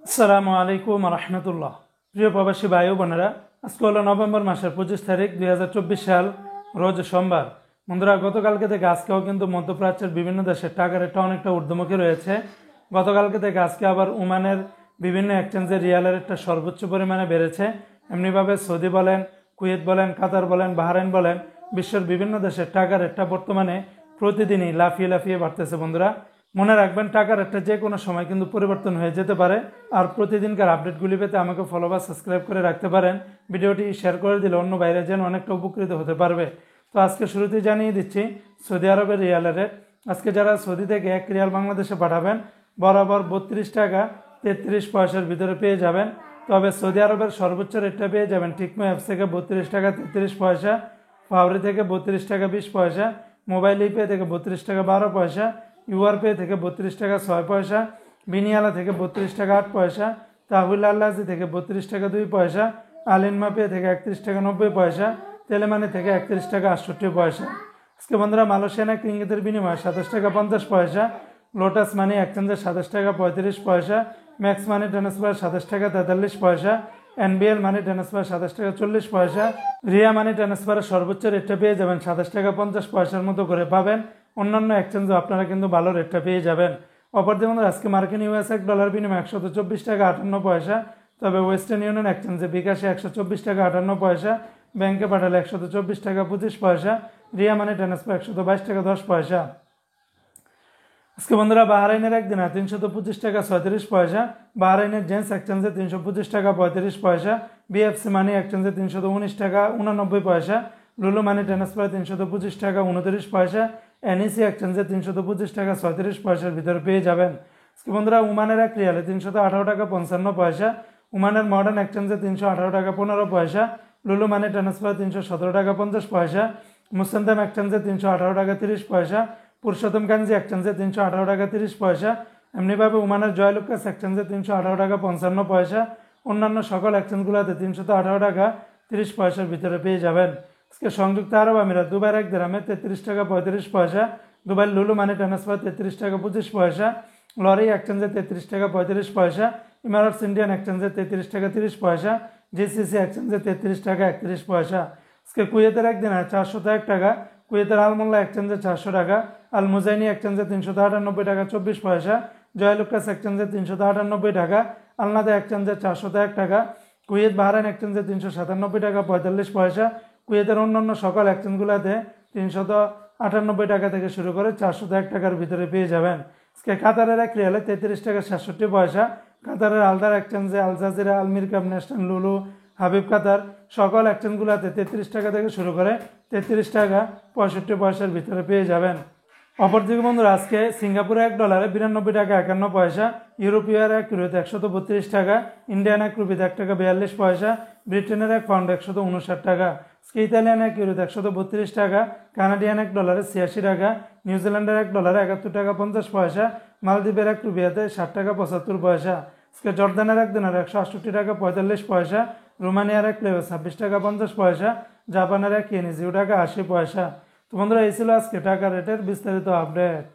আসসালামু আলাইকুম রহমতুল্লাহ। প্রিয় প্রবাসী ভাই ও বোনেরা, আজকে হলো নভেম্বর মাসের 25 তারিখ 2024 সাল, রোজ সোমবার। বন্ধুরা, গতকালকে থেকে আজকেও কিন্তু মধ্যপ্রাচ্যের বিভিন্ন দেশের টাকার রেটটা অনেকটা ঊর্ধ্বমুখী রয়েছে। গতকালকে থেকে আজকে আবার ওমানের বিভিন্ন এক্সচেঞ্জের রিয়ালের রেটটা সর্বোচ্চ পরিমাণে বেড়েছে। এমনিভাবে সৌদি বলেন, কুয়েত বলেন, কাতার বলেন, বাহরাইন বলেন, বিশ্বের বিভিন্ন দেশের টাকার রেটটা বর্তমানে প্রতিদিনই লাফিয়ে লাফিয়ে বাড়তেছে। বন্ধুরা, মনে রাখবেন, টাকার একটা যে কোনো সময় কিন্তু পরিবর্তন হয়ে যেতে পারে। আর প্রতিদিনকার আপডেটগুলি পেতে আমাকে ফলো বা সাবস্ক্রাইব করে রাখতে পারেন। ভিডিওটি শেয়ার করে দিলে অন্য বাইরে যেন অনেকটা উপকৃত হতে পারবে। তো আজকে শুরুতেই জানিয়ে দিচ্ছি সৌদি আরবের রিয়ালের রেট। আজকে যারা সৌদি থেকে 1 রিয়াল বাংলাদেশে পাঠাবেন বরাবর 32 টাকা 33 পয়সার ভিতরে পেয়ে যাবেন। তবে সৌদি আরবের সর্বোচ্চ রেটটা পেয়ে যাবেন টিকমো অ্যাপস থেকে 32 টাকা 33 পয়সা, ফাওরি থেকে 32 টাকা 20 পয়সা, মোবাইল ইপে থেকে 32 টাকা 12 পয়সা, ইউআরপে থেকে 32 টাকা 6 পয়সা, বিনিয়ালা থেকে 32 টাকা 8 পয়সা, তাহুল আল্লাজি থেকে 32 টাকা 2 পয়সা, আলিনমা পে থেকে 31 টাকা 90 পয়সা, তেলেমানি থেকে 31 টাকা 68 পয়সা। আজকে বন্ধুরা, মালয়েশিয়ান এক রিঙ্গিতের বিনিময়ে 27 টাকা 50 পয়সা, লোটাস মানি এক্সচেঞ্জে 27 টাকা 35 পয়সা, ম্যাক্স মানি ট্রান্সফার 27 টাকা 43 পয়সা, এনবিএল মানি ট্রান্সফার 27 টাকা 40 পয়সা, রিয়া মানি ট্রান্সফারের সর্বোচ্চ রেটটা পেয়ে যাবেন 27 টাকা 50 পয়সার মতো করে পাবেন। অন্যান্য এক্সচেঞ্জে আপনারা কিন্তু ভালো রেটটা পেয়ে যাবেন। অপরদিকে বন্ধুরা, আজকে মার্কিন ইউএস এক ডলার বিনিময়ে 124 টাকা 58 পয়সা। তবে ওয়েস্টার্ন ইউনিয়ন এক্সচেঞ্জে বিকাশে 124 টাকা 58 পয়সা, ব্যাংকে পাঠালে 124 টাকা 25 পয়সা, রিয়া মানি ট্রান্সফার 122 টাকা 10 পয়সা। আজকে বন্ধুরা, বাহরাইনের একদিনে 325 টাকা 36 পয়সা, বাহরাইনের জেন্টস এক্সচেঞ্জে 325 টাকা 35 পয়সা, বিএফসি মানি এক্সচেঞ্জে 319 টাকা 89 পয়সা, লুলু মানি ট্রান্সফার 325 টাকা 29 পয়সা, এনইসি এক্সচেঞ্জে 325 টাকা 36 পয়সার ভিতরে পেয়ে যাবেন। আজকে বন্ধুরা, ওমানের এক রিয়ালে 318 টাকা 55 পয়সা, ওমানের মডার্ন এক্সচেঞ্জে 318 টাকা 15 পয়সা, লুলু মানি ট্রান্সফার 317 টাকা 50 পয়সা, মুসন্দাম এক্সচেঞ্জে 318 টাকা 30 পয়সা, পুরুষোত্তম গাঞ্জি এক্সচেঞ্জে 318 টাকা 30 পয়সা। এমনিভাবে ওমানের জয়লুকাস এক্সচেঞ্জে 318 টাকা 55 পয়সা। অন্যান্য সকল এক্সচেঞ্জগুলোতে 318 টাকা 30 পয়সার ভিতরে পেয়ে যাবেন। আজকে সংযুক্ত আরব আমিরাত দুবাইয়ের এক দিরহামে 33 টাকা 35 পয়সা, দুবাই লুলু মানি ট্রান্সফার 33 টাকা 25 পয়সা, লরি এক্সচেঞ্জে 33 টাকা 35 পয়সা, ইমারাটস ইন্ডিয়ান এক্সচেঞ্জে 33 টাকা 30 পয়সা, জিসিসি এক্সচেঞ্জে 33 টাকা 31 পয়সা। আজকে কুয়েতের একদিন 401 টাকা, কুয়েতের আলমোল্লা এক্সচেঞ্জে 400 টাকা, আল মুজাইনি এক্সচেঞ্জে 398 টাকা 24 পয়সা, জয়লুকাস এক্সচেঞ্জে 398 টাকা, আলনাদা এক্সচেঞ্জে 401 টাকা, কুয়েত বাহরাইন এক্সচেঞ্জে 397 টাকা 45 পয়সা। কুয়েতের অন্যান্য সকল এক্সচেঞ্জগুলোতে 398 টাকা থেকে শুরু করে 401 টাকার ভিতরে পেয়ে যাবেন। আজকে কাতারের এক রিয়ালে 33 টাকা 67 পয়সা, কাতারের আলদার এক্সচেঞ্জে আল জাজিরা, আলমির কাপ, ন্যাশনাল, লুলু, হাবিব কাতার সকল এক্সচেঞ্জগুলোতে 33 টাকা থেকে শুরু করে 33 টাকা 65 পয়সার ভিতরে পেয়ে যাবেন। অপরদিকে বন্ধুরা, আজকে সিঙ্গাপুরে এক ডলারে 92 টাকা 51 পয়সা, ইউরোপীয় এক ইউরোতে 132 টাকা, ইন্ডিয়ান এক রুপিতে 1 টাকা 42 পয়সা, ব্রিটেনের এক পাউন্ড 159 টাকা, আজকে ইতালিয়ান এক ইউরোতে 132 টাকা, কানাডিয়ান এক ডলারে 86 টাকা, নিউজিল্যান্ডের এক ডলারে 71 টাকা 50 পয়সা, মালদ্বীপের এক রুপিয়াতে 60 টাকা 75 পয়সা, আজকে জর্দানের এক দিনের 168 টাকা 45 পয়সা, রোমানিয়ার এক লেভে 26 টাকা 50 পয়সা, জাপানের এক ইয়েনি 0 টাকা 80 পয়সা। তো বন্ধুরা, এই ছিল আজকে টাকা রেটের বিস্তারিত আপডেট।